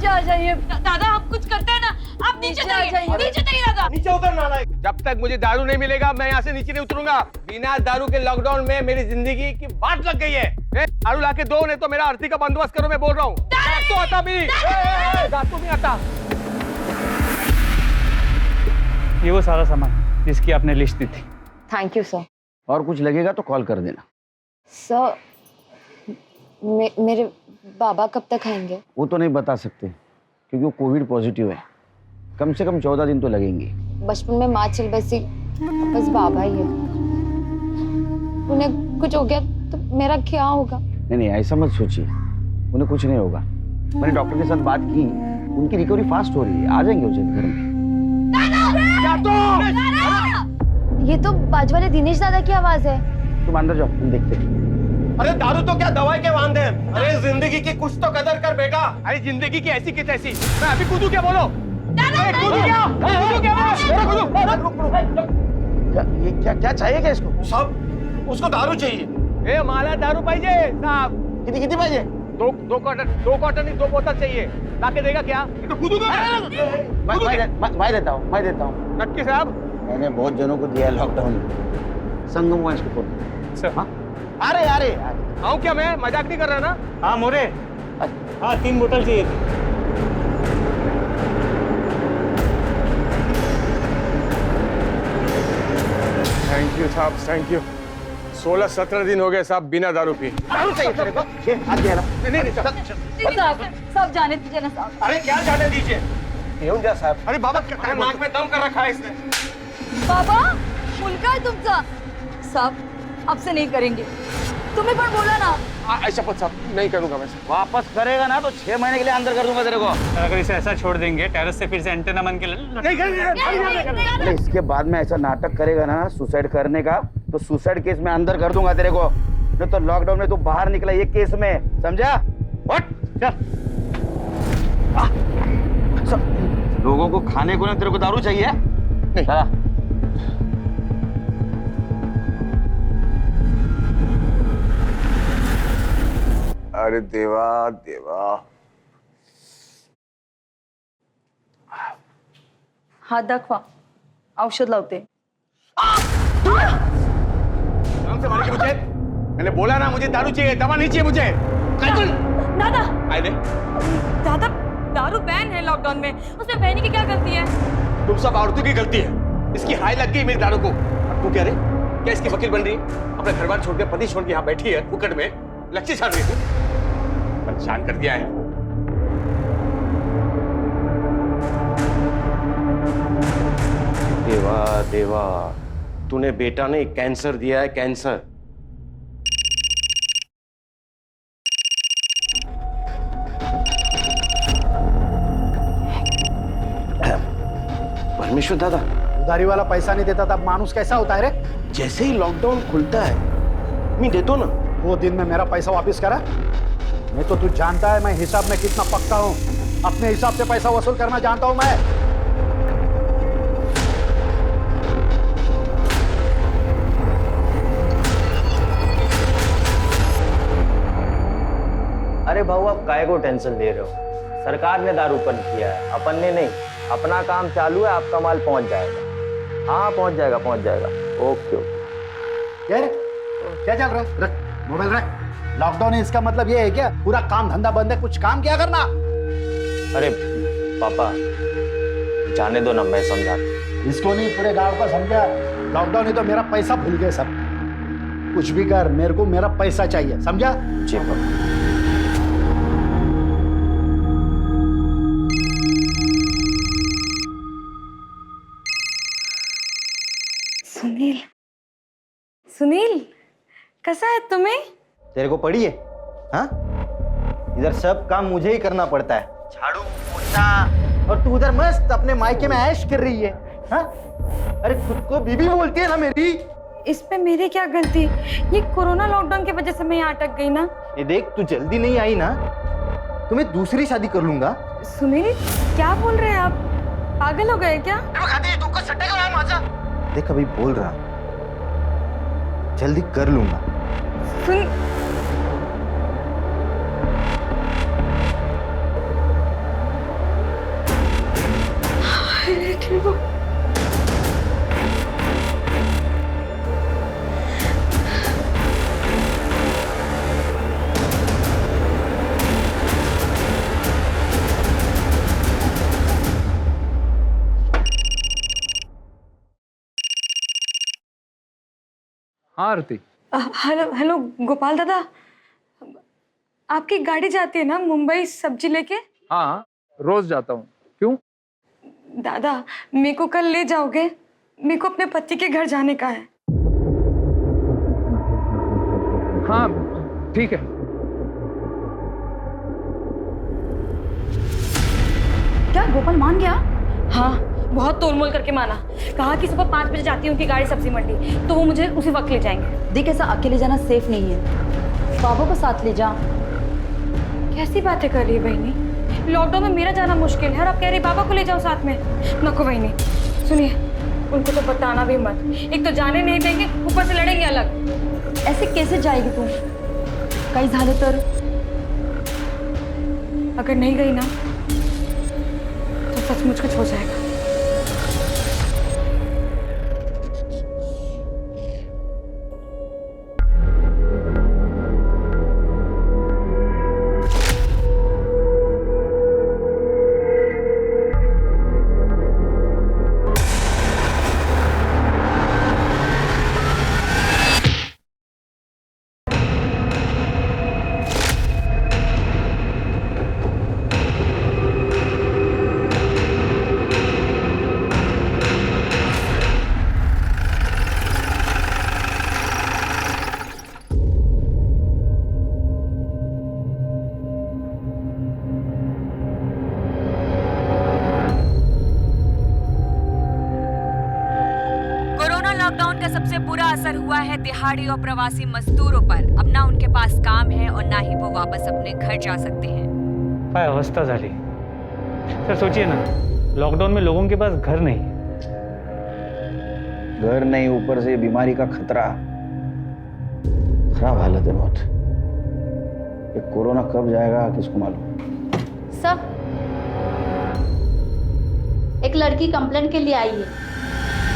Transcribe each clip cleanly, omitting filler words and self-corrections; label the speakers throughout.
Speaker 1: नीचे आ जाइए
Speaker 2: दादा आप कुछ करते हैं ना, आप नीचे जाइए, नीचे जाइए दादा।
Speaker 3: नीचे उतरना ना।
Speaker 4: जब तक मुझे दारू नहीं मिलेगा मैं यहाँ से नीचे नहीं उतरूंगा। बिना दारू के लॉकडाउन में मेरी जिंदगी की बाट लग गई है। दारू लाके दो, नहीं तो मेरा आरती का बंदोबस्त करो। मैं बोल रहा हूँ तो आता भी नहीं आता।
Speaker 5: ये वो सारा सामान जिसकी आपने लिस्ट दी थी।
Speaker 1: Thank you sir.
Speaker 3: और कुछ लगेगा तो कॉल कर देना।
Speaker 1: सर मेरे बाबा कब तक आएंगे?
Speaker 3: वो तो नहीं बता सकते क्योंकि वो कोविड पॉजिटिव है। कम से कम 14 दिन तो लगेंगे।
Speaker 1: बचपन में माँ चल बसी, बस बाबा ही है। उन्हें कुछ हो गया तो मेरा क्या होगा?
Speaker 3: नहीं ऐसा मत सोचिए, उन्हें कुछ नहीं होगा। मैंने डॉक्टर के साथ बात की, उनकी रिकवरी फास्ट हो रही है। आ जाएंगे उसे घर में।
Speaker 1: ये तो बाजू वाले दिनेश दादा की आवाज है।
Speaker 3: तुम अंदर जाओ, हम देखते हैं।
Speaker 4: अरे दारू तो क्या दवाई के वांदे हैं। अरे जिंदगी की कुछ तो कदर कर बेटा। अरे जिंदगी की ऐसी की तैसी। मैं अभी कूदू क्या? बोलो कूदू क्या?
Speaker 3: क्या चाहिए क्या इसको?
Speaker 4: सब उसको दारू चाहिए। ए माला दारू पाहिजे साहब।
Speaker 3: कितनी पाहिजे?
Speaker 4: दो क्वार्टर नहीं, 2 बोतल चाहिए। लाके देगा क्या? तो कूदू
Speaker 3: मैं देता हूँ।
Speaker 4: नक्की साहब।
Speaker 3: मैंने बहुत जनों को दिया है लॉकडाउन में। संगम वाइस को
Speaker 5: सर
Speaker 3: हाँ? अरे
Speaker 4: आऊं क्या? मैं मजाक नहीं कर रहा ना।
Speaker 5: हाँ मोरे, हाँ 3 बोतल चाहिए थी।
Speaker 4: थैंक यू साहब, थैंक यू। 16-17 दिन हो गए साहब बिना दारू पी।
Speaker 3: दारू चाहिए तेरे को? ये हाथ दिया ना।
Speaker 4: नहीं
Speaker 2: सब जाने दीजिए ना साहब।
Speaker 4: अरे क्या जाने दीजिए?
Speaker 3: येऊन जा साहब।
Speaker 4: अरे बाबा नाक में दम कर रखा है इसने।
Speaker 2: बाबा मुलगा है तुमचा। साहब आपसे नहीं करेंगे, तुम्हें पर बोला ना।
Speaker 4: ऐसा पद साहब नहीं करूंगा मैं।
Speaker 3: वापस करेगा ना तो 6 महीने के लिए अंदर कर दूंगा तेरे को।
Speaker 5: अगर इसे ऐसा छोड़ देंगे टेरेस से फिर से एंटेना बन के
Speaker 3: अरे इसके बाद में ऐसा नाटक करेगा ना सुसाइड करने का, तो सुसाइड केस में अंदर कर दूंगा तेरे को। नहीं तो लॉकडाउन में तू बाहर निकला ये केस में, समझा? लोगों को खाने को ना तेरे को दारू चाहिए? नहीं चला।
Speaker 4: अरे देवा देवा।
Speaker 2: हात दाखवा, औषध लावते।
Speaker 4: से मारे मुझे? मैंने बोला ना मुझे दारू चाहिए, दवा नहीं चाहिए मुझे।
Speaker 2: दादा
Speaker 4: आए
Speaker 2: दादा दारू बैन है लॉकडाउन में, उसमें बहनी की क्या गलती है?
Speaker 4: तुम सब औरतों की गलती है। इसकी हाय लग गई मेरी दारू को। अब तू कह रही क्या इसकी वकील बन रही? अपने घर बार छोड़ के पति छोड़ के यहाँ बैठी है फुकट में, लच्छी छाड़ रही थी। परेशान कर दिया है। देवा देवा, तूने बेटा ने कैंसर दिया है, कैंसर। परमेश्वर दादा,
Speaker 6: उधारी वाला पैसा नहीं देता था, मानुस कैसा होता है रे?
Speaker 4: जैसे ही लॉकडाउन खुलता है मैं देता ना।
Speaker 6: 2 दिन में मेरा पैसा वापस करा। मैं तो तू जानता है मैं हिसाब में कितना पक्का हूँ। अपने हिसाब से पैसा वसूल करना जानता हूँ मैं।
Speaker 7: अरे भाऊ आप काहे को टेंशन ले रहे हो? सरकार ने दारू बंद किया है, अपन ने नहीं। अपना काम चालू है, आपका माल पहुंच जाएगा। हाँ पहुंच जाएगा। ओके।
Speaker 6: क्या चल रहा है? रख मोबाइल रख। लॉकडाउन है इसका मतलब ये है क्या पूरा काम धंधा बंद है, कुछ काम क्या करना?
Speaker 7: अरे पापा जाने दो ना, मैं समझा।
Speaker 6: इसको नहीं पूरे गांव का समझा। लॉकडाउन है तो मेरा पैसा भूल गए सब। कुछ भी कर, मेरे को मेरा पैसा चाहिए, समझा?
Speaker 7: जी पापा।
Speaker 2: सुनील कैसा है तुम्हें?
Speaker 7: तेरे को पड़ी है? हाँ इधर सब काम मुझे ही करना पड़ता है, झाड़ू पोछा, और तू उधर मस्त अपने मायके में ऐश कर रही है। हाँ अरे खुद को बीबी बोलती है ना मेरी।
Speaker 2: इस पे मेरी क्या गलती? ये कोरोना लॉकडाउन की वजह से मैं यहाँ अटक गई ना।
Speaker 7: ये देख तू जल्दी नहीं आई ना तो मैं दूसरी शादी कर लूंगा।
Speaker 2: सुनील क्या बोल रहे हैं आप? पागल हो गए क्या?
Speaker 7: देख अभी बोल रहा, जल्दी कर लूंगा।
Speaker 8: हाँ आरती,
Speaker 2: हेलो हेलो गोपाल दादा, आपकी गाड़ी जाती है ना मुंबई सब्जी लेके?
Speaker 8: हाँ रोज जाता हूँ। क्यों?
Speaker 2: दादा मेरे को कल ले जाओगे? मेरे को अपने पति के घर जाने का है।
Speaker 8: हाँ ठीक है।
Speaker 2: क्या गोपाल मान गया? हाँ बहुत तोलमोल करके माना। कहा कि सुबह 5 बजे जाती है उनकी गाड़ी सब्जी मंडी, तो वो मुझे उसी वक्त ले जाएंगे।
Speaker 1: देख ऐसा अकेले जाना सेफ नहीं है, बाबा को साथ ले जा।
Speaker 2: कैसी बातें कर रही है बहनी? लॉकडाउन में मेरा जाना मुश्किल है और आप कह रही बाबा को ले जाओ साथ में। नको बहनी, सुनिए उनको तो बताना भी मत। एक तो जाने नहीं देंगे, ऊपर से लड़ेंगे अलग।
Speaker 1: ऐसे कैसे जाएगी तू? काही झालं तर?
Speaker 2: अगर नहीं गई ना तो सचमुच कुछ हो जाएगा।
Speaker 9: लॉकडाउन का सबसे बुरा असर हुआ है दिहाड़ी और प्रवासी मजदूरों पर। अब ना उनके पास काम है और ना ही वो वापस अपने घर जा सकते हैं।
Speaker 5: काय अवस्था झाली सर। सोचिए ना, लॉकडाउन में लोगों के पास घर नहीं,
Speaker 3: घर नहीं, ऊपर से बीमारी का खतरा। खराब हालत है बहुत। ये कोरोना कब जाएगा किसको मालूम।
Speaker 1: सब एक लड़की कंप्लेंट के लिए आई है।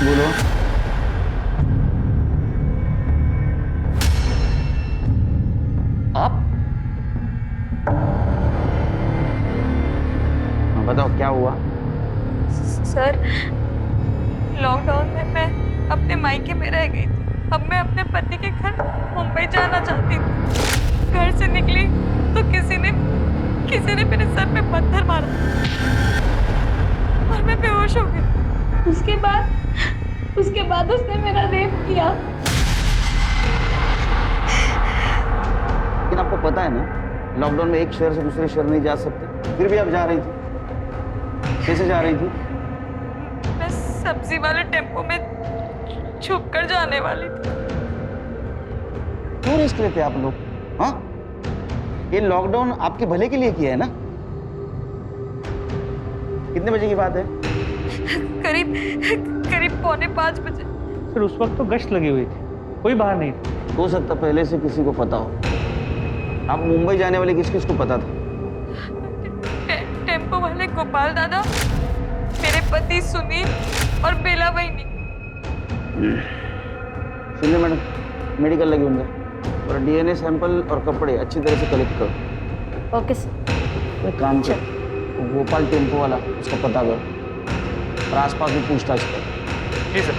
Speaker 3: बोलो। आप? हाँ, बताओ क्या हुआ?
Speaker 2: सर लॉकडाउन में मैं अपने मायके में रह गई थी। अब मैं अपने पति के घर मुंबई जाना चाहती थी। घर से निकली तो किसी ने मेरे सर पे पत्थर मारा और मैं बेहोश हो गई। उसके बाद उसने मेरा रेप किया।
Speaker 3: लेकिन आपको पता है ना, लॉकडाउन में एक शहर से दूसरे शहर नहीं जा सकते, फिर भी आप जा रही थी। कैसे जा रही थी?
Speaker 2: मैं सब्जी वाले टेम्पो में छुप कर जाने वाली थी।
Speaker 3: क्यों रिस्क लेते आप लोग? हाँ, ये लॉकडाउन आपके भले के लिए किया है ना? कितने बजे की बात है?
Speaker 2: करीब 4:45 बजे।
Speaker 5: सर उस वक्त तो गश्त लगी हुई थी, कोई बाहर नहीं था।
Speaker 3: हो सकता पहले से किसी को पता हो। आप मुंबई जाने वाले किस किस को पता था?
Speaker 2: टेम्पो वाले गोपाल दादा, मेरे पति सुनील और बेला बहनी।
Speaker 3: सुनिए मैडम, मेडिकल लगे होंगे और डीएनए सैंपल और कपड़े अच्छी तरह से कलेक्ट करो।
Speaker 1: Okay sir.
Speaker 3: एक काम कर, वो गोपाल टेम्पो वाला उसका पता कर और आसपास भी पूछताछ कर।
Speaker 5: जी सर।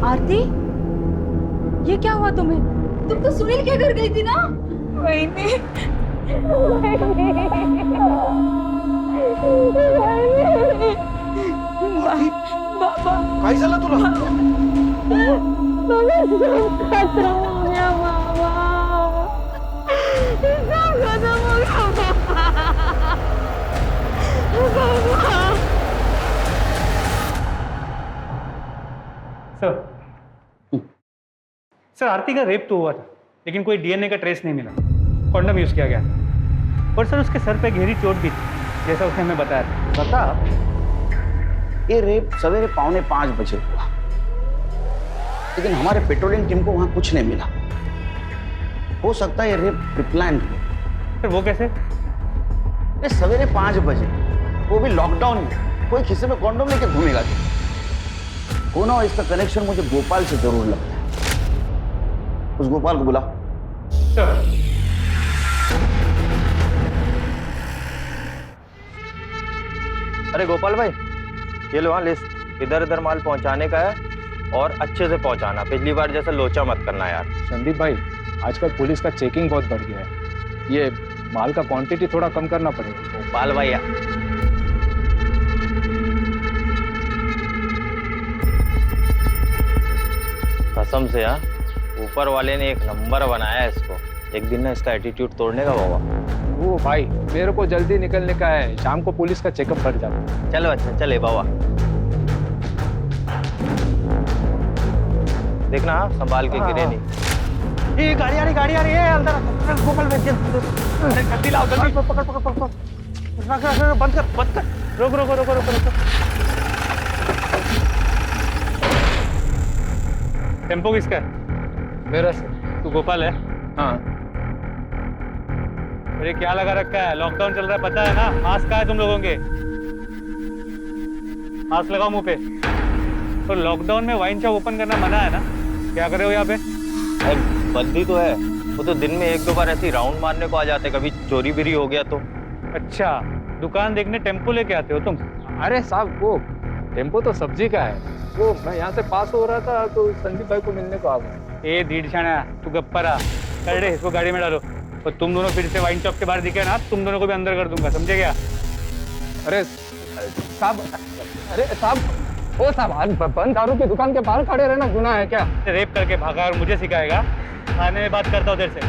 Speaker 1: आरती, ये क्या हुआ तुम्हें?
Speaker 2: तुम तो सुनील के घर गई थी ना? वही नहीं। बाबा
Speaker 6: काय झालं तुला?
Speaker 2: खतरा हो गया बाबा। खत्म हो गया
Speaker 5: सर आरती का रेप तो हुआ था, लेकिन कोई डीएनए का ट्रेस नहीं मिला। कॉन्डम यूज किया गया और सर उसके सर पे गहरी चोट भी थी, जैसा उसने हमें बताया था।
Speaker 3: प्रताप, ये रेप सवेरे 4:45 बजे हुआ, लेकिन हमारे पेट्रोलिंग टीम को वहां कुछ नहीं मिला। हो सकता है ये रेप प्रिप्लान है।
Speaker 5: फिर वो कैसे?
Speaker 3: ये सवेरे 5 बजे, वो भी लॉकडाउन में, कोई खिस्से में कॉन्डोम लेके घूमेगा तो कौन हो? इसका कनेक्शन मुझे गोपाल से जरूर लगता है। उस गोपाल को बुला।
Speaker 5: सर
Speaker 7: अरे गोपाल भाई, ये लो, हाँ लिस्ट। इधर इधर माल पहुंचाने का है और अच्छे से पहुंचाना। पिछली बार जैसा लोचा मत करना यार।
Speaker 8: संदीप भाई, आजकल पुलिस का चेकिंग बहुत बढ़ गया है। ये माल का क्वांटिटी थोड़ा कम करना पड़ेगा।
Speaker 7: गोपाल भैया, कसम से हाँ, ऊपर वाले ने एक नंबर बनाया है इसको। एक दिन ना इसका एटीट्यूड तोड़ने का बाबा।
Speaker 8: वो भाई, मेरे को जल्दी निकलने का है, शाम को पुलिस का चेकअप कर जाता।
Speaker 7: चलो अच्छा, चले बाबा। देखना हाँ, संभाल के गिरे नहीं।
Speaker 3: ये गाड़ी आ रही है अंदर। गोपाल भाई जल्दी लाओ, जल्दी पकड़ पकड़ पकड़। बंद कर। रोको।
Speaker 5: टेम्पो किसका है?
Speaker 8: मेरा सर।
Speaker 5: तू गोपाल है?
Speaker 8: हाँ।
Speaker 5: अरे क्या लगा रखा है? लॉकडाउन चल रहा है, पता है ना? मास्क कहाँ है तुम लोगों के? मास्क लगाओ मुंह पे। तो लॉकडाउन में वाइन शॉप ओपन करना मना है ना? क्या कर रहे हो यहाँ पे?
Speaker 7: बंदी तो है, वो तो दिन में 1-2 बार ऐसी राउंड मारने को आ जाते, कभी चोरी बिरी हो गया तो।
Speaker 5: अच्छा, दुकान देखने टेम्पो लेके आते हो तुम?
Speaker 8: अरे साहब, वो टेम्पो तो सब्जी का है। वो मैं यहाँ से पास हो रहा था तो संदीप भाई को मिलने को आ गया।
Speaker 5: ए दीडशाना, तू गप्परा कर दे, इसको गाड़ी में डालो। और तुम दोनों फिर से वाइन शॉप के बाहर दिखे ना, तुम दोनों को भी अंदर कर दूंगा, समझे क्या?
Speaker 8: अरे साहब, ओ साहब, बंद दारू की दुकान के बाहर खड़े रहना गुनाह है क्या?
Speaker 5: रेप करके भागा और मुझे सिखाएगा? थाने में बात करता हूँ देर से।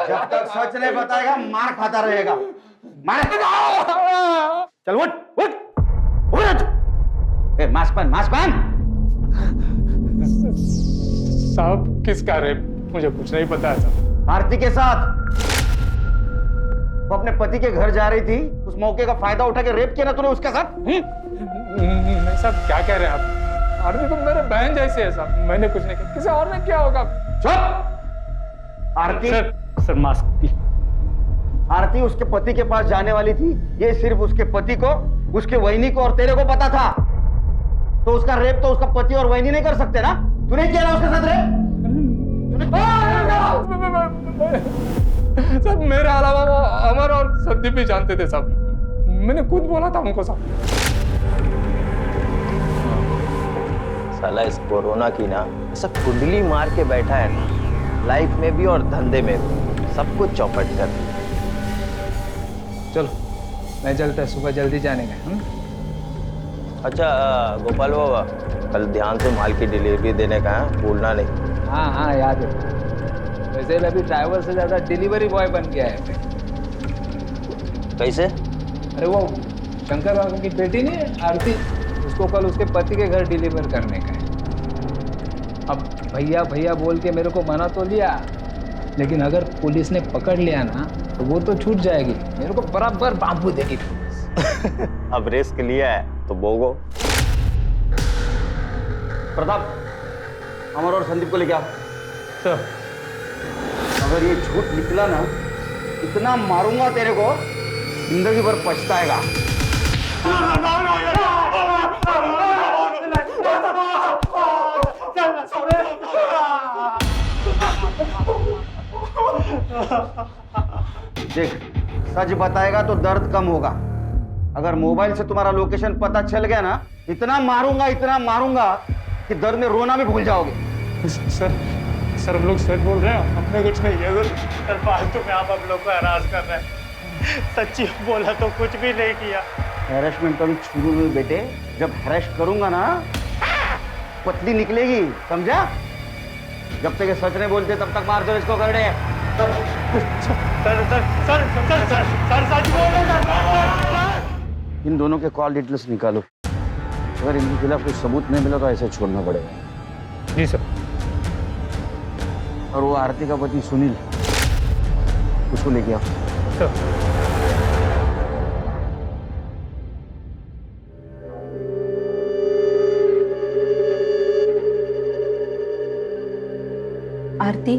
Speaker 3: जब तक सच नहीं बताएगा मार खाता रहेगा। मार। चल उठ। ए मास्क पहन।
Speaker 8: साहब, किसका रेप? मुझे कुछ नहीं पता है साहब।
Speaker 3: आरती के साथ। वो अपने पति के घर जा रही थी, उस मौके का फायदा उठा के रेप किया ना तूने उसके साथ?
Speaker 8: नहीं साहब, क्या कह रहे हैं आप? आरती तो मेरे बहन जैसे है साहब, मैंने कुछ नहीं किया। किसी और ने क्या होगा?
Speaker 3: चुप। आरती
Speaker 5: सर मास्क।
Speaker 3: आरती उसके पति के पास जाने वाली थी। ये सिर्फ उसके पति को, उसके वहिनी को और तेरे को पता था। तो उसका रेप तो उसका पति और वहिनी नहीं कर सकते ना? तूने किया ना उसके साथ रेप?
Speaker 8: सब मेरे अलावा वो अमर और संदीप भी जानते थे सब। मैंने खुद बोला था उनको सब।
Speaker 7: साला इस कोरोना की ना ऐसा कुंडली मार के बैठा है ना, लाइफ में भी और धंधे में भी, सब कुछ चौपट कर दिया।
Speaker 8: चलो मैं चलता है, सुबह जल्दी जाने का।
Speaker 7: अच्छा गोपाल बाबा, कल ध्यान से माल की डिलीवरी देने का है, भूलना नहीं।
Speaker 8: हाँ याद है। वैसे भी अभी ड्राइवर से ज्यादा डिलीवरी बॉय बन गया है।
Speaker 7: कैसे?
Speaker 8: अरे वो शंकर बाबू की बेटी नहीं आरती, उसको कल उसके पति के घर डिलीवर करने का है। अब भैया बोल के मेरे को मना तो लिया, लेकिन अगर पुलिस ने पकड़ लिया ना तो वो तो छूट जाएगी, मेरे को बराबर बांबू देगी पुलिस।
Speaker 7: अब रिस्क लिया है तो भोगो।
Speaker 3: प्रताप, अमर और संदीप को लेके आओ।
Speaker 5: सर
Speaker 3: अगर ये झूठ निकला ना, इतना मारूंगा तेरे को, जिंदगी भर पछताएगा। देख, सच बताएगा तो दर्द कम होगा। अगर मोबाइल से तुम्हारा लोकेशन पता चल गया ना, इतना मारूंगा कि दर्द में रोना भी भूल जाओगे।
Speaker 5: सर हम लोग सच बोल रहे हैं, हमने कुछ नहीं किया सर। फालतू में आप लोग को हरास कर रहे हैं। सच्ची बोला तो कुछ भी नहीं किया।
Speaker 3: हैरेसमेंट कभी शुरू हुई बेटे, जब हैरेस करूंगा ना पतली निकलेगी, समझा? जब तक ये सच नहीं बोलते तब तक मार दो इसको। कर दे।
Speaker 5: सर सच बोल रहे।
Speaker 3: इन दोनों के कॉल डिटेल्स निकालो। अगर इनके खिलाफ कोई सबूत नहीं मिला तो ऐसे छोड़ना पड़ेगा।
Speaker 5: जी सर।
Speaker 3: और वो आरती का पति सुनील, उसको लेके आओ।
Speaker 5: सर
Speaker 10: आरती,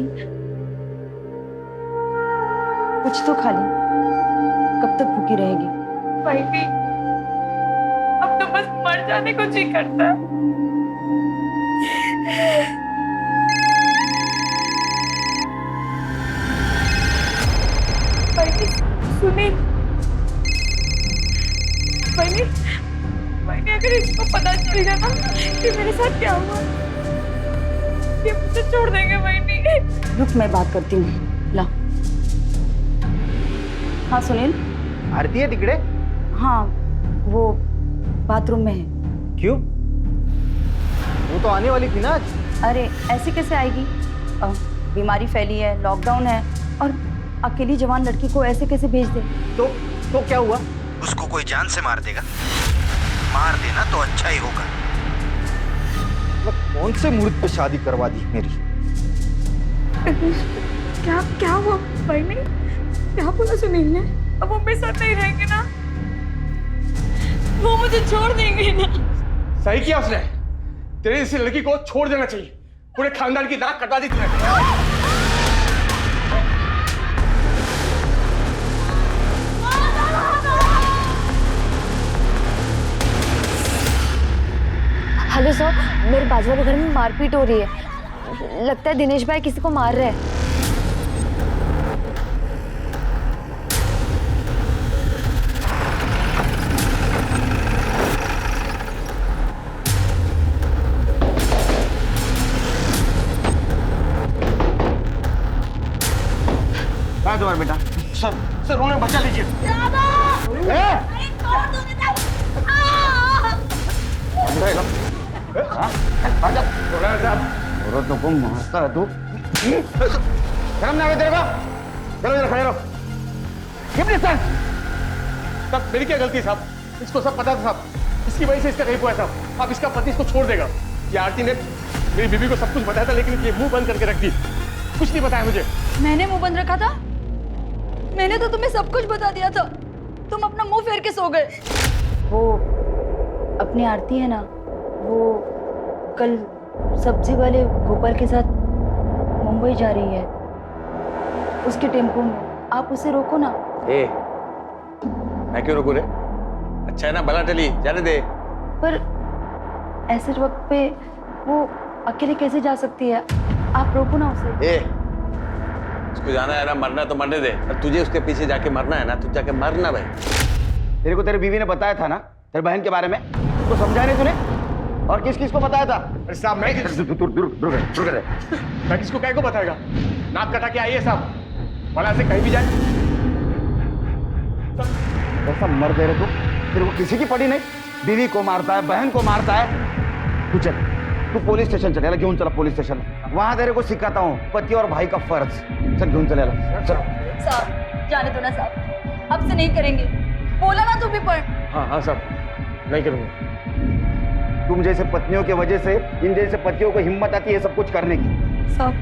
Speaker 10: कुछ तो खा ले, कब तक भूखी रहेगी?
Speaker 2: भाई भी अब तो बस मर जाने को जी करता है। भाई सुनील, भाई अगर इसको पता चल गया ना कि मेरे साथ क्या हुआ, ये मुझे छोड़ देंगे। भाई
Speaker 10: रुक, मैं बात करती हूँ। ला। हाँ सुनील।
Speaker 7: आरती है तिकड़े?
Speaker 10: हाँ, वो बाथरूम में है।
Speaker 7: क्यों? वो तो आने वाली थी ना आज।
Speaker 10: अरे ऐसी कैसे आएगी? बीमारी फैली है, लॉकडाउन है, और अकेली जवान लड़की को ऐसे कैसे भेज दे?
Speaker 7: तो क्या हुआ? उसको कोई जान से मार देगा? मार देना तो अच्छा ही होगा। कौन से मुहूर्त पे शादी करवा दी मेरी?
Speaker 2: क्या हुआ भाई ने? क्या बोला सुनील ने? अब वो मेरे साथ नहीं रहेंगे ना? वो मुझे छोड़ देंगे ना?
Speaker 4: सही किया उसने। तेरे जैसी लड़की को छोड़ देना चाहिए। पूरे खानदान की नाक कटा दी तूने।
Speaker 1: हेलो सर, मेरे बाजू वाले घर में मारपीट हो रही है। लगता है दिनेश भाई किसी को मार रहे हैं।
Speaker 3: कहाँ तुम्हारा बेटा?
Speaker 4: सर उन्हें बचा लीजिए।
Speaker 3: औरतों को मारता है तू? शर्म नहीं आ रही तेरे को? चलो इधर खड़े रहो।
Speaker 4: साहब मेरी क्या गलती है साहब? इसको सब पता था साहब, इसकी वजह से इसका रेप हुआ है साहब। अब इसका पति इसको छोड़ देगा। ये आरती ने मेरी बीवी को सब कुछ बताया था, लेकिन ये मुंह बंद करके रख दी, कुछ नहीं बताया मुझे।
Speaker 10: मैंने मुंह बंद रखा था? मैंने तो तुम्हें सब कुछ बता दिया था, तुम अपना मुंह फेर के सो गए। वो अपनी आरती है ना, वो कल सब्जी वाले गोपाल के साथ मुंबई जा रही है, उसके टेम्पो में। आप उसे रोको ना।
Speaker 4: मैं क्यों रोकू रे? अच्छा है ना, भला टली, जाने दे।
Speaker 10: पर ऐसे वक्त पे वो अकेले कैसे जा सकती है? आप रोको ना उसे।
Speaker 4: उसको जाना है ना, मरना तो मरने दे। और तुझे उसके पीछे जाके मरना है ना, तू जाके मरना भाई।
Speaker 3: तेरे को तेरी बीवी ने बताया था ना तेरी बहन के बारे में? उसको समझाया नहीं तूने? और किस किस को बताया था?
Speaker 4: अरे साहब मैं किसको क्या को बताएगा? नाक कटा के आइए साहब, भला से कहीं भी जाए।
Speaker 3: ऐसा मर दे रहे तू? तेरे को किसी की पड़ी नहीं? बीवी को मारता है, बहन को मारता है। तू चल, तू पुलिस स्टेशन चलेगा। क्यों चला पुलिस स्टेशन? वहां तेरे को सिखाता हूँ पति और भाई का फर्ज। चल क्यों चलेगा? चल
Speaker 10: साहब जाने दो ना साहब, अब से नहीं करेंगे। बोला ना तू भी पढ़।
Speaker 4: हाँ साहब नहीं करूँगा।
Speaker 3: तुम जैसे पत्नियों की वजह से इन जैसे पतियों को हिम्मत आती है सब कुछ करने की।
Speaker 10: साहब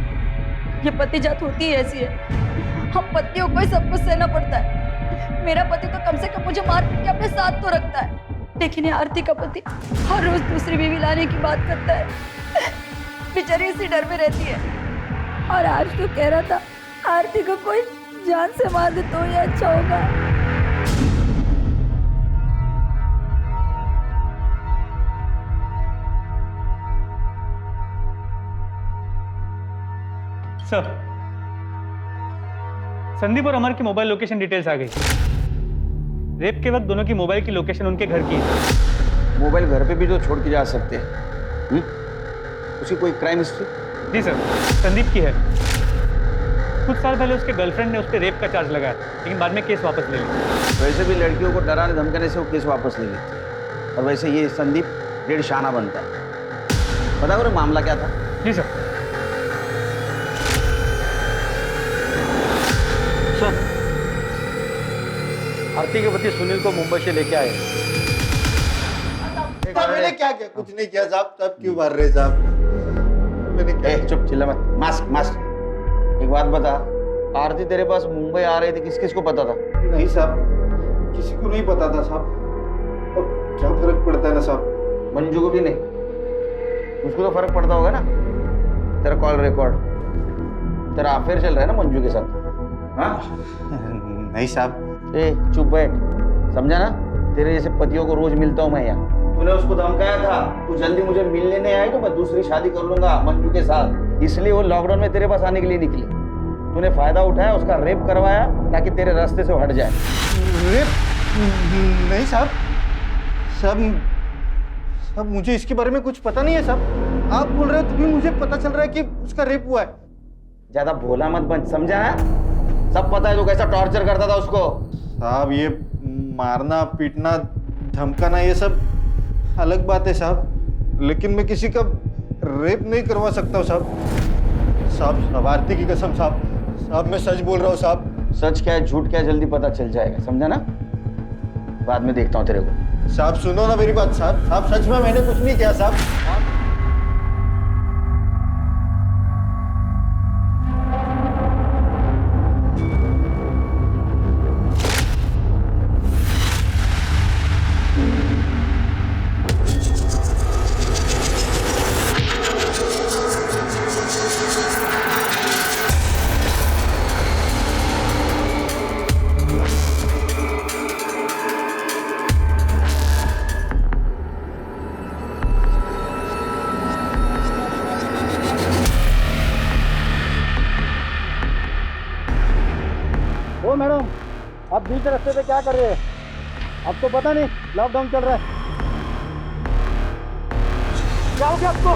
Speaker 10: ये पति जात होती है ऐसी है, हम पतियों को ही सब कुछ सहना पड़ता है। मेरा पति तो कम से कम मुझे मार पीट के अपने साथ तो रखता है, लेकिन ये आरती का पति हर रोज दूसरी बीवी लाने की बात करता है। बेचारी इसी डर में रहती है। और आज तो कह रहा था आरती को कोई जान से मार दे तो ये अच्छा होगा।
Speaker 5: सर, संदीप और अमर की मोबाइल लोकेशन डिटेल्स आ गई। रेप के वक्त दोनों की मोबाइल की लोकेशन उनके घर की है।
Speaker 3: मोबाइल घर पे भी तो छोड़ के जा सकते हैं। उसकी कोई क्राइम हिस्ट्री?
Speaker 5: जी सर, संदीप की है। कुछ साल पहले उसके गर्लफ्रेंड ने उस पर रेप का चार्ज लगाया, लेकिन बाद में केस वापस ले लिया।
Speaker 3: वैसे भी लड़कियों को डराने धमकाने से वो केस वापस ले लेते हैं। और वैसे ये संदीप डेढ़ शाना बनता है। पता करो मामला क्या था?
Speaker 5: जी सर।
Speaker 6: आरती के पति सुनील को मुंबई से लेके आए।
Speaker 7: मैंने क्या किया? कुछ नहीं किया साहब। तब क्यों मार रहे साहब? मैंने क्या?
Speaker 3: चुप, चिल्ला मत। Mask mask. एक बात बता, आरती तेरे पास मुंबई आ रही थी, किस किस को पता था?
Speaker 7: नहीं साहब, किसी को नहीं पता था साहब। और क्या फर्क पड़ता है ना साहब?
Speaker 3: मंजू को भी नहीं? उसको तो फर्क पड़ता होगा ना? तेरा कॉल रिकॉर्ड तेरा अफेयर चल रहा है ना मंजू के साथ? हाँ?
Speaker 7: नहीं साहब।
Speaker 3: ए चुप बैठ, समझा ना? तेरे जैसे पतियों को रोज मिलता हूँ मैं यहाँ। तूने उसको धमकाया था, तू जल्दी मुझे मिलने नहीं आई तो मैं दूसरी शादी कर लूंगा मंजू के साथ, इसलिए वो लॉकडाउन में तेरे पास आने के लिए निकली। तूने फायदा उठाया, उसका रेप करवाया ताकि तेरे रास्ते से हट जाए।
Speaker 7: रेप? नहीं साहब। साहब मुझे इसके बारे में कुछ पता नहीं है साहब। आप बोल रहे हो तभी मुझे पता चल रहा है कि उसका रेप हुआ है।
Speaker 3: ज्यादा भोला मत बन, समझा है? सब पता है तू कैसा टॉर्चर करता था उसको।
Speaker 7: साहब ये मारना पीटना धमकाना ये सब अलग बात है साहब, लेकिन मैं किसी का रेप नहीं करवा सकता हूँ साहब। आरती की कसम साहब मैं सच बोल रहा हूँ साहब।
Speaker 3: सच क्या है झूठ क्या है जल्दी पता चल जाएगा, समझा ना? बाद में देखता हूँ तेरे को।
Speaker 7: साहब सुनो ना मेरी बात साहब सच में मैंने कुछ नहीं किया साहब।
Speaker 6: ओ मैडम, आप बीच रास्ते पे क्या कर रहे हैं? आपको पता नहीं लॉकडाउन चल रहा है? क्या हो गया आपको?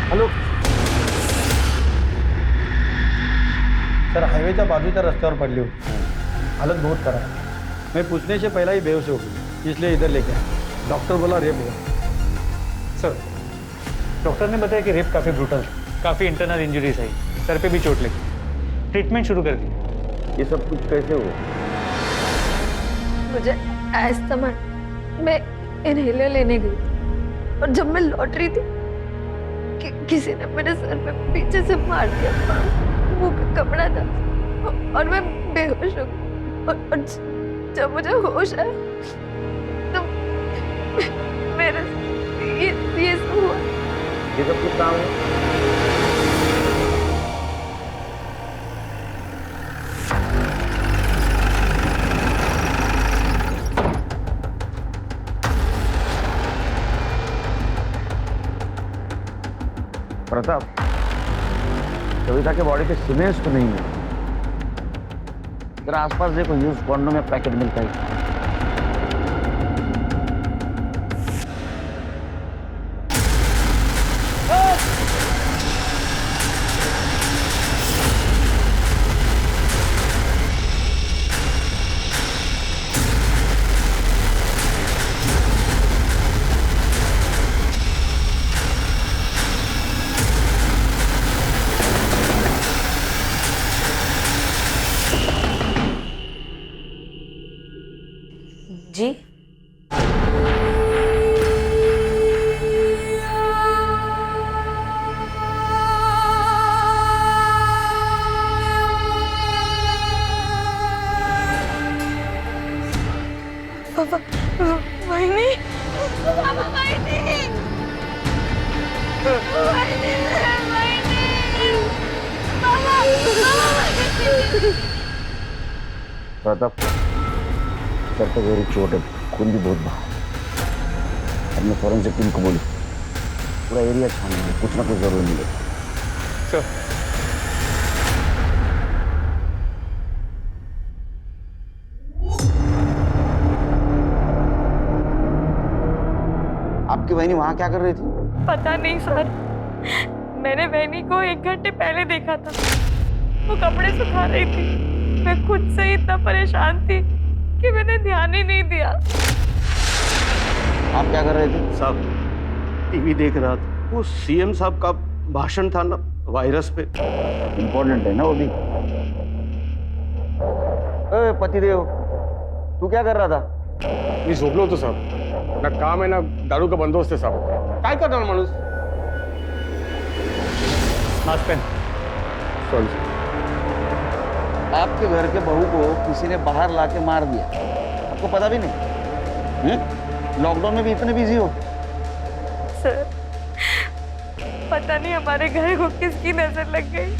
Speaker 7: हॅलो
Speaker 6: सर, हायवेच्या बाजूच्या रस्त्यावर पडली होती, हालत बहुत खराब है। मैं पूछने से पहला ही बेहोश हो गई, इसलिए इधर लेके आया। डॉक्टर बोला रेप हुआ।
Speaker 5: सर, डॉक्टर ने बताया कि रेप काफ़ी ब्रूटल था, काफ़ी इंटरनल इंजरीज आई, सर पे भी चोट लगी। ट्रीटमेंट शुरू कर दी।
Speaker 3: ये सब कुछ कैसे हुआ?
Speaker 2: मुझे अस्थमा, मैं इनहेलर लेने गई थी और जब मैं लौट रही थी किसी ने मेरे सर पे पीछे से मार दिया। मुंह पे कपड़ा था और मैं बेहोश हो गई और जब मुझे होश आया तो मेरे ये सब हुआ।
Speaker 3: ये सब कुछ काम है? प्रताप, कविता के बॉडी पे सीमेंट्स तो नहीं है। जरा आसपास देखो, यूज कॉन्डोम या पैकेट मिलता है।
Speaker 1: जी
Speaker 2: पापा, वाहिनी, पापा, वाहिनी, वाहिनी, वाहिनी, पापा, वाहिनी।
Speaker 3: प्रताप, सर पे गहरी चोट है, खून भी बहुत बहा। अब मैं फॉरेंसिक टीम को बोलूं, पूरा एरिया छानना, कुछ ना कुछ जरूर मिलेगा।
Speaker 5: सर,
Speaker 3: आपकी बहनी वहां क्या कर रही थी?
Speaker 2: पता नहीं सर, मैंने बहनी को 1 घंटे पहले देखा था, वो कपड़े सुखा रही थी। मैं खुद से ही इतना परेशान थी कि मैंने ध्यान ही नहीं दिया।
Speaker 3: आप क्या कर रहे थे?
Speaker 11: साहब टीवी देख रहा था, वो सीएम साहब का भाषण था ना वायरस पे।
Speaker 3: इम्पोर्टेंट है ना वो भी। पतिदेव, तू क्या कर रहा था?
Speaker 4: मी झोपलो होतो साहब, ना काम आहे ना दारू का बंदोबस्त आहे साहब। काय करणार माणूस?
Speaker 5: मास्क पहन।
Speaker 4: सॉरी।
Speaker 3: आपके घर के बहू को किसी ने बाहर लाके मार दिया, आपको पता भी नहीं? लॉकडाउन में भी इतने बिजी हो?
Speaker 2: सर, पता नहीं हमारे घर को किसकी नजर लग गई।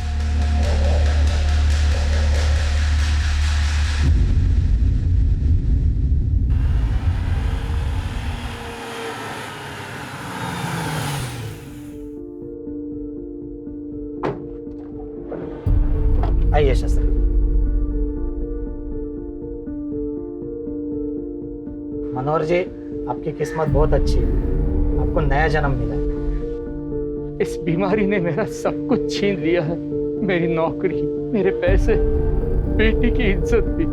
Speaker 7: आइए शस्त्री। मनोहर जी, आपकी किस्मत बहुत अच्छी है, आपको नया जन्म मिला है।
Speaker 5: इस बीमारी ने मेरा सब कुछ छीन लिया है, मेरी नौकरी, मेरे पैसे, बेटी की इज्जत भी।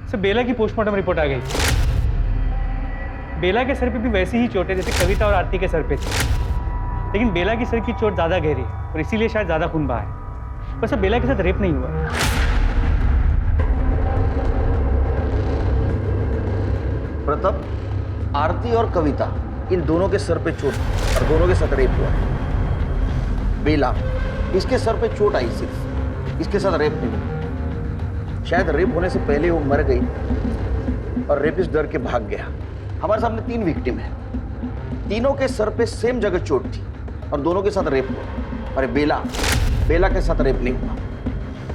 Speaker 5: सर, बेला की पोस्टमार्टम रिपोर्ट आ गई। बेला के सर पे भी वैसी ही चोट है जैसे कविता और आरती के सर पे थी, लेकिन बेला की सर की चोट ज्यादा गहरी है और इसीलिए शायद ज्यादा खून बहा है। पर सर, बेला के साथ रेप नहीं हुआ।
Speaker 3: प्रताप, आरती और कविता इन दोनों के सर पे चोट और दोनों के साथ रेप हुआ है। बेला, इसके सर पे चोट आई सिर्फ, इसके साथ रेप नहीं हुआ। शायद रेप होने से पहले वो मर गई और रेपिस्ट डर के भाग गया। हमारे सामने 3 विक्टिम है, तीनों के सर पे सेम जगह चोट थी और दोनों के साथ रेप हुआ। अरे बेला के साथ रेप नहीं हुआ।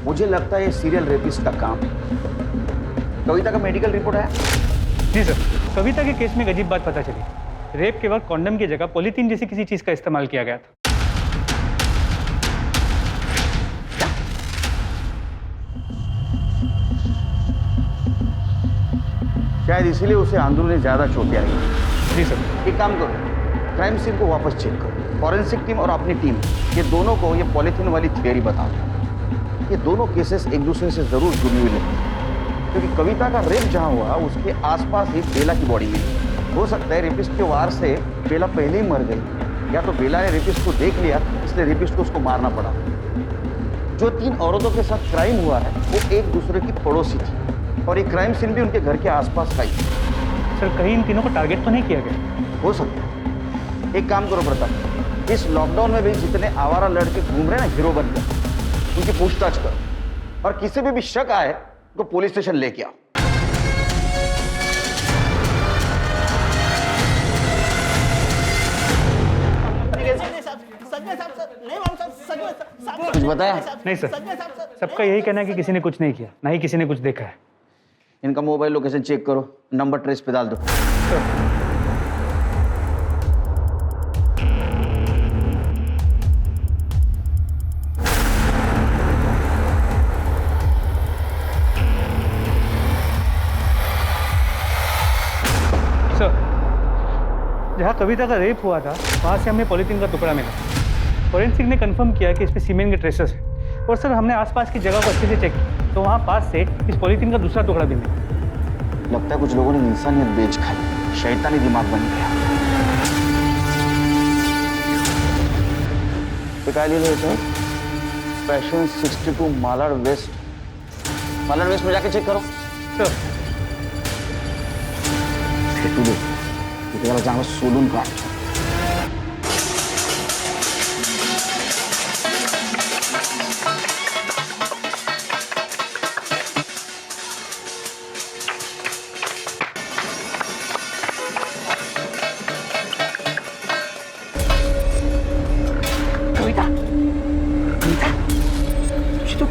Speaker 3: मुझे लगता है ये सीरियल रेपिस्ट का काम है। कविता का मेडिकल रिपोर्ट आया?
Speaker 5: जी सर, कविता के केस में एक अजीब बात पता चली। रेप के वक्त कॉन्डम की जगह पॉलीथीन जैसी किसी चीज का इस्तेमाल किया गया था।
Speaker 3: शायद इसीलिए उसे अंदरूनी ज्यादा चोटें आई।
Speaker 5: जी सर।
Speaker 3: एक काम करो, क्राइम सीन को वापस चेक करो। फॉरेंसिक टीम और अपनी टीम, ये दोनों को ये पॉलीथीन वाली थियरी बताओ। ये दोनों केसेस एक दूसरे से जरूर जुड़ी हुई लगती है, क्योंकि कविता का रेप जहाँ हुआ उसके आसपास ही बेला की बॉडी मिली। हो सकता है रेपिस्ट के वार से बेला पहले ही मर गई, या तो बेला ने रेपिस्ट को देख लिया इसलिए रेपिस्ट को उसको मारना पड़ा। जो 3 औरतों के साथ क्राइम हुआ है वो एक दूसरे की पड़ोसी थी और एक क्राइम सीन भी उनके घर के आसपास का ही।
Speaker 5: सर, कहीं इन तीनों को टारगेट तो नहीं किया गया?
Speaker 3: हो सकता है। एक काम करो प्रताप, इस लॉकडाउन में भी जितने आवारा लड़के घूम रहे हैं ना हीरो बन गए, उनकी पूछताछ करो और किसी पे भी शक आए तो पुलिस स्टेशन लेके आओ। कुछ बताया?
Speaker 5: नहीं सर, सबका यही कहना है कि किसी ने कुछ नहीं किया, ना ही किसी ने कुछ देखा है।
Speaker 3: इनका मोबाइल लोकेशन चेक करो, नंबर ट्रेस पे डाल दो।
Speaker 5: सर, जहाँ कविता का रेप हुआ था वहाँ से हमें पॉलीथीन का टुकड़ा मिला। फॉरेंसिक ने कंफर्म किया कि इसमें सीमेंट के ट्रेसेस हैं और सर हमने आसपास की जगह को अच्छे से चेक किया तो वहाँ पास से इस पॉलीथीन का दूसरा टुकड़ा भी मिला।
Speaker 3: लगता है कुछ लोगों ने इंसानियत बेच खाई, शैतानी दिमाग बन गया। पैशन 62 मालाड वेस्ट में जाके चेक करो।
Speaker 5: सर,
Speaker 3: जहाँ सोलून का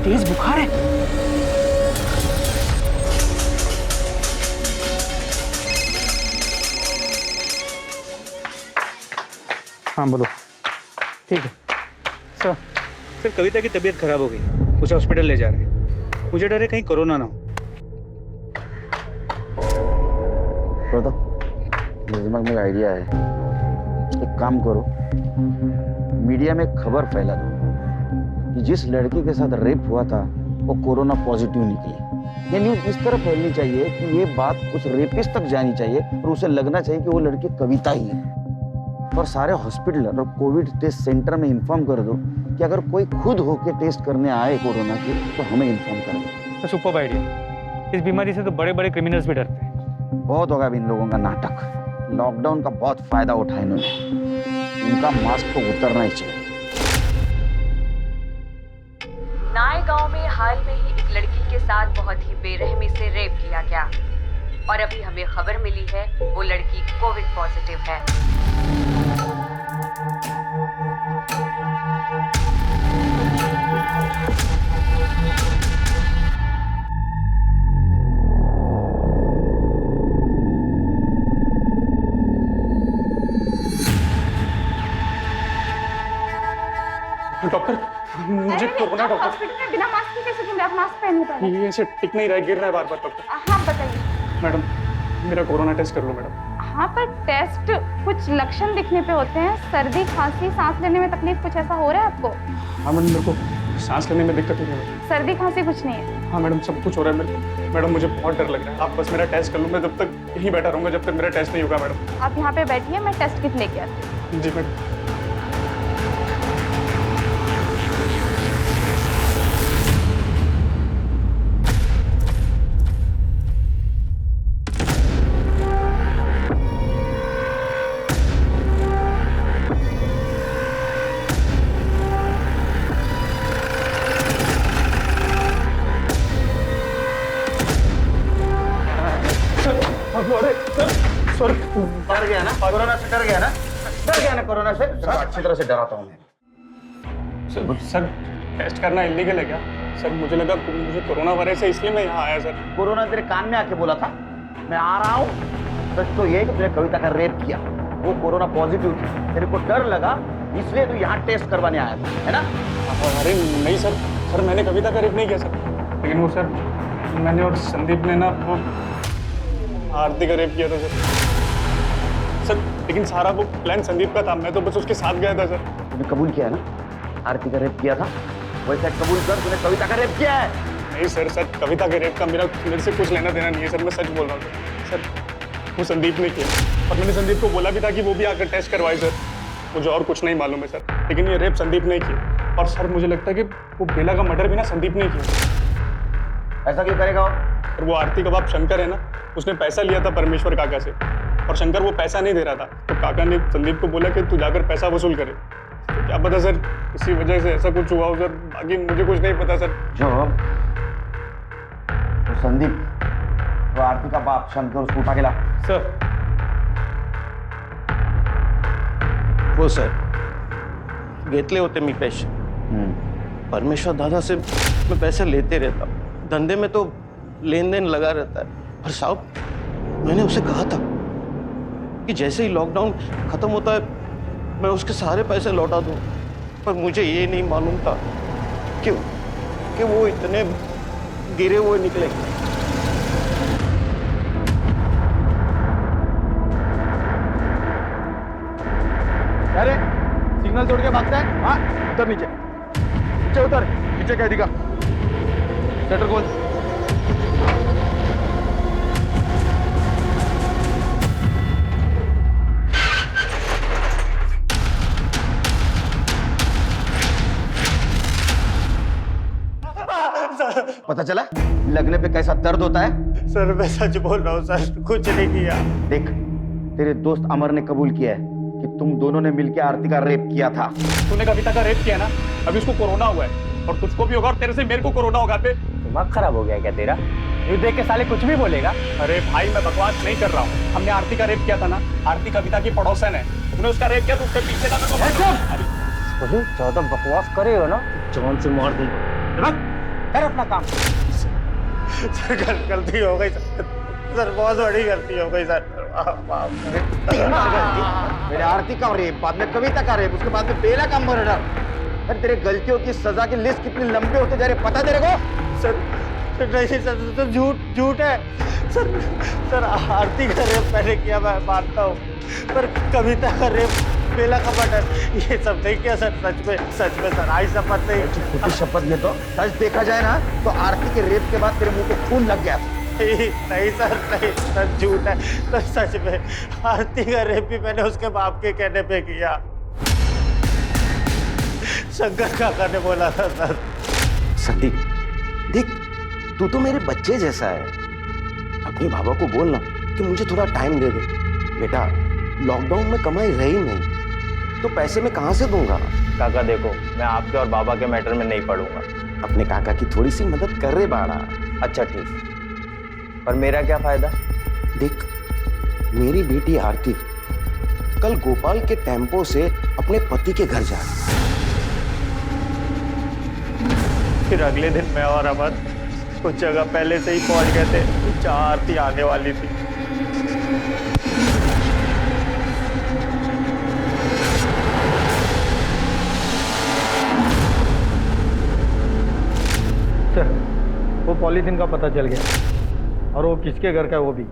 Speaker 7: तेज बुखार है।
Speaker 5: हाँ बोलो। ठीक है सर। सर, कविता की तबीयत खराब हो गई, उसे हॉस्पिटल ले जा रहे हैं। मुझे डर है कहीं कोरोना ना हो।
Speaker 3: मेरे दिमाग में आइडिया है। एक काम करो, मीडिया में खबर फैला दो कि जिस लड़की के साथ रेप हुआ था वो कोरोना पॉजिटिव निकली। ये न्यूज इस तरह फैलनी चाहिए कि ये बात उस रेपिस्ट तक जानी चाहिए और उसे लगना चाहिए कि वो लड़की कविता ही है। और सारे हॉस्पिटल और कोविड टेस्ट सेंटर में इन्फॉर्म कर दो कि अगर कोई खुद होके टेस्ट करने आए कोरोना की तो हमें इन्फॉर्म कर दो।
Speaker 5: तो सुपर आइडिया। इस बीमारी से तो बड़े बड़े क्रिमिनल्स भी डरते हैं।
Speaker 3: बहुत होगा अब इन लोगों का नाटक। लॉकडाउन का बहुत फायदा उठाया इन्होंने। इनका मास्क तो उतरना ही चाहिए।
Speaker 9: नाय गांव में हाल में ही एक लड़की के साथ बहुत ही बेरहमी से रेप किया गया और अभी हमें खबर मिली है वो लड़की कोविड पॉजिटिव है।
Speaker 12: डॉक्टर मुझे कोरोना डॉक्टर
Speaker 2: हॉस्पिटल में बिना मास्क के कैसे घूम रहे? आप मास्क पहनिए पहले।
Speaker 12: ये ऐसे टिक नहीं रहा है, गिर रहा है बार बार डॉक्टर।
Speaker 2: हाँ बताइए।
Speaker 12: मैडम मेरा कोरोना टेस्ट कर लो मैडम।
Speaker 2: हाँ पर टेस्ट कुछ लक्षण दिखने पे होते हैं, सर्दी खांसी सांस लेने में तकलीफ, कुछ ऐसा हो रहा है आपको?
Speaker 12: हाँ मैडम मेरे को सांस लेने में दिक्कत हो रही है।
Speaker 2: सर्दी खांसी कुछ नहीं है?
Speaker 12: हाँ मैडम सब कुछ हो रहा है मेरे को। मैडम मुझे बहुत डर लग रहा है, आप बस मेरा टेस्ट कर लो। मैं जब तक यहीं बैठा रहूँगा जब तक मेरा टेस्ट नहीं होगा मैडम।
Speaker 2: आप यहाँ पे बैठिए, मैं टेस्ट किट लेके आती हूँ।
Speaker 12: जी मैडम।
Speaker 3: डर गया ना कोरोना से? डर गया ना? डर गया ना कोरोना से? अच्छी तरह से डराता हूँ मैं।
Speaker 12: सर टेस्ट करना इलीगल है क्या? सर मुझे लगा मुझे कोरोना वायरस है इसलिए मैं यहाँ आया सर।
Speaker 3: कोरोना तेरे कान में आके बोला था मैं आ रहा हूँ। सच तो ये है कि तुझे कविता का रेप किया, वो कोरोना पॉजिटिव थी, तेरे को डर लगा इसलिए तू यहाँ टेस्ट करवाने आया था, है ना?
Speaker 12: अरे नहीं सर, सर मैंने कविता का रेप नहीं किया सर। लेकिन वो सर मैंने और संदीप ने ना वो आरती का रेप किया था सर। लेकिन सारा वो प्लान संदीप का था, मैं तो बस उसके साथ गया था सर।
Speaker 3: तूने कबूल किया है ना आरती का रेप किया था? वैसे कबूल कर, तूने कविता का रेप किया है।
Speaker 12: नहीं सर, सर कविता के रेप का मेरे से कुछ लेना देना नहीं है सर, मैं सच बोल रहा हूँ सर। वो संदीप ने किया और मैंने संदीप को बोला भी था कि वो भी आकर टेस्ट करवाए सर। मुझे और कुछ नहीं मालूम है सर, लेकिन ये रेप संदीप ने किया। और सर मुझे लगता है कि वो बेला का मर्डर भी ना संदीप ने किया।
Speaker 3: ऐसा क्यों करेगा?
Speaker 12: और वो आरती का बाप शंकर है ना, उसने पैसा लिया था परमेश्वर काका से और शंकर वो पैसा नहीं दे रहा था, तो काका ने संदीप को बोला कि तू जाकर पैसा वसूल करे। तो क्या पता सर इसी वजह से ऐसा कुछ हुआ हो सर, बाकी मुझे कुछ नहीं पता सर।
Speaker 3: जो तो संदीप वो आरती का बाप शंकर उसको उठा के ला।
Speaker 12: सर
Speaker 11: हो सर घेतले होते मी पैसे। परमेश्वर दादा से मैं पैसे लेते रहता हूँ, धंधे में तो लेन देन लगा रहता है। पर साहब मैंने उसे कहा था कि जैसे ही लॉकडाउन खत्म होता है मैं उसके सारे पैसे लौटा दूँ, पर मुझे ये नहीं मालूम था कि वो इतने गिरे हुए निकले।
Speaker 3: अरे सिग्नल तोड़ के भागता है? हाँ उतर नीचे, नीचे उतर। नीचे कह दिखा शटर खोल। पता चला लगने पे कैसा दर्द होता है?
Speaker 11: सर मैं सच बोल रहा हूँ सर, कुछ नहीं किया।
Speaker 3: देख तेरे दोस्त अमर ने कबूल किया है कि तुम दोनों ने मिलकर आरती का रेप किया था।
Speaker 12: तूने कविता का रेप किया ना, अभी उसको कोरोना हुआ है और तुझको भी होगा और तेरे से मेरे को कोरोना होगा। पे
Speaker 5: दिमाग खराब हो गया क्या तेरा? ये देख के साले कुछ भी बोलेगा।
Speaker 12: अरे भाई मैं बकवास नहीं कर रहा हूँ, हमने आरती का रेप किया था ना। आरती कविता की पड़ोसन है, तूने उसका रेप किया तो उसके पीछे का
Speaker 5: बोले ज्यादा बकवास करेगा ना जान से मार दूंगा। कर अपना काम।
Speaker 11: सर गलती हो गई सर, बहुत बड़ी गलती हो गई सर।
Speaker 3: मेरे आरती का रेप, बाद में कविता का रेप, उसके बाद में बेला का मर्डर। अरे तेरे गलतियों की सजा की लिस्ट कितनी लंबी होते जा रही, पता तेरे को?
Speaker 11: सर नहीं सर, तो झूठ है सर। आरती का रेप मैंने किया मैं मानता हूँ, पर कविता का रेप, बेला का मर्डर ये सब नहीं किया सर। सच में सर, आई शपथ नहीं।
Speaker 3: झूठी शपथ ले तो सच देखा जाए ना तो आरती के रेप के बाद तेरे मुंह पे खून लग गया।
Speaker 7: नहीं सर, नहीं सर, झूठ है। तो सच में आरती का रेप भी मैंने उसके बाप के कहने पे किया। शंकर काका ने बोला था सर।
Speaker 11: संदीप देख, तू तो मेरे बच्चे जैसा है। अपने बाबा को बोलना कि मुझे थोड़ा टाइम दे दे। बेटा, लॉकडाउन में कमाई रही नहीं तो पैसे मैं कहाँ से दूंगा?
Speaker 7: काका देखो, मैं आपके और बाबा के मैटर में नहीं पड़ूंगा।
Speaker 11: अपने काका की थोड़ी सी मदद कर रहे बाड़ा।
Speaker 7: अच्छा ठीक, पर मेरा क्या फायदा?
Speaker 11: देख, मेरी बेटी आरती कल गोपाल के टेम्पो से अपने पति के घर जा रही।
Speaker 7: फिर अगले दिन मैं और अमर कुछ जगह पहले से ही पहुंच गए थे जहाँ आरती आने वाली थी।
Speaker 6: सर, वो पॉलीथिन का पता चल गया और वो किसके घर का है वो भी।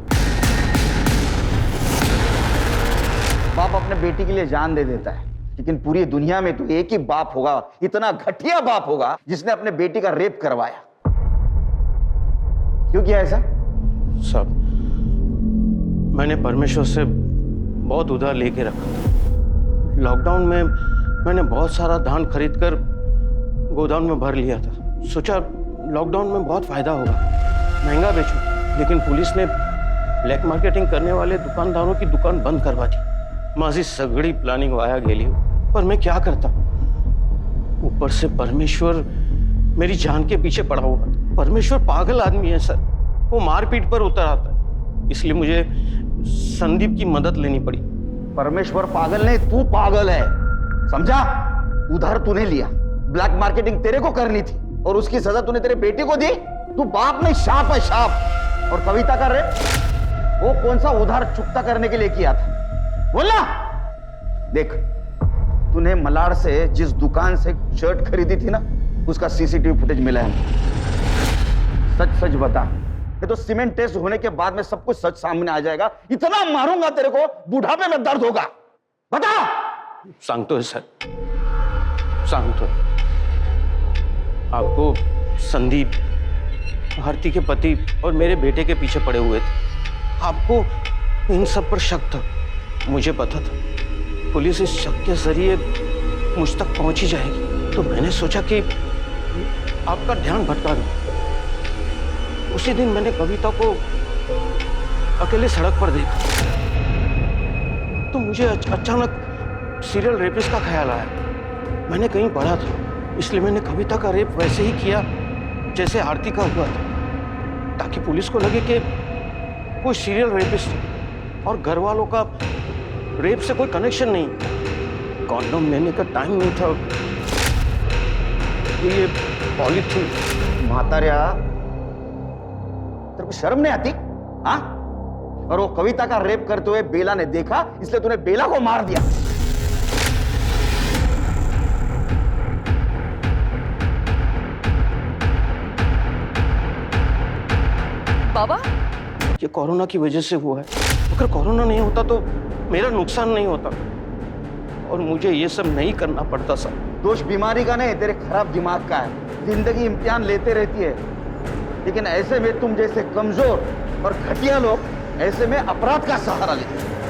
Speaker 3: बाप अपने बेटी के लिए जान दे देता है, लेकिन पूरी दुनिया में तो एक ही बाप होगा, इतना घटिया बाप होगा जिसने अपने बेटी का रेप करवाया। क्यों किया ऐसा?
Speaker 11: सब मैंने परमेश्वर से बहुत उधार लेके रखा था। लॉकडाउन में मैंने बहुत सारा धान खरीदकर गोदाम में भर लिया था। सोचा लॉकडाउन में बहुत फायदा होगा, महंगा बेचूं। लेकिन पुलिस ने ब्लॅक मार्केटिंग करने वाले दुकानदारों की दुकान बंद करवा दी। माझी सगळी प्लानिंग वाया गेली, पर मैं क्या करता। ऊपर से परमेश्वर मेरी जान के पीछे पड़ा हुआ था। परमेश्वर पागल आदमी है सर, वो मारपीट पर उतर आता है। इसलिए मुझे संदीप की मदद लेनी पड़ी।
Speaker 3: परमेश्वर पागल नहीं, तू पागल है, समझा? उधार तूने लिया, ब्लैक मार्केटिंग तेरे को करनी थी और उसकी सजा तूने तेरे बेटे को दी। तू बाप नहीं, शाप है, शाप। और कविता का रेप, वो कौन सा उधार चुकता करने के लिए किया था? बोलना। देख, तूने मलाड से जिस दुकान से शर्ट खरीदी थी ना, उसका सीसीटीवी फुटेज मिला है। सच सच बता, ये तो सीमेंट टेस्ट होने के बाद में सब कुछ सच सामने आ जाएगा। इतना मारूंगा तेरे को, बुढ़ापे में दर्द होगा। बता।
Speaker 11: सांगतोय सर, सांगतोय। आपको संदीप, आरती के पति और मेरे बेटे के पीछे पड़े हुए थे। आपको इन सब पर शक था, मुझे पता था। पुलिस इस शक के जरिए मुझ तक पहुंच ही जाएगी, तो मैंने सोचा कि आपका ध्यान भटका दूं। उसी दिन मैंने कविता को अकेले सड़क पर देखा, तो मुझे अचानक सीरियल रेपिस्ट का ख्याल आया। मैंने कहीं पढ़ा था, इसलिए मैंने कविता का रेप वैसे ही किया जैसे आरती का हुआ था, ताकि पुलिस को लगे कि कोई सीरियल रेपिस्ट है और घर वालों का रेप से कोई कनेक्शन नहीं। कॉन्डोम लेने का टाइम नहीं था, तो ये पॉलीथिन।
Speaker 3: म्हाताऱ्या, तेरे को शर्म नहीं आती? हाँ? और वो कविता का रेप करते हुए बेला ने देखा, इसलिए तूने बेला को मार दिया।
Speaker 10: बाबा,
Speaker 11: ये कोरोना की वजह से हुआ है। अगर कोरोना नहीं होता तो मेरा नुकसान नहीं होता और मुझे ये सब नहीं करना पड़ता सर।
Speaker 3: दोष बीमारी का नहीं, तेरे खराब दिमाग का है। जिंदगी इम्तिहान लेते रहती है, लेकिन ऐसे में तुम जैसे कमजोर और घटिया लोग ऐसे में अपराध का सहारा लेते हैं।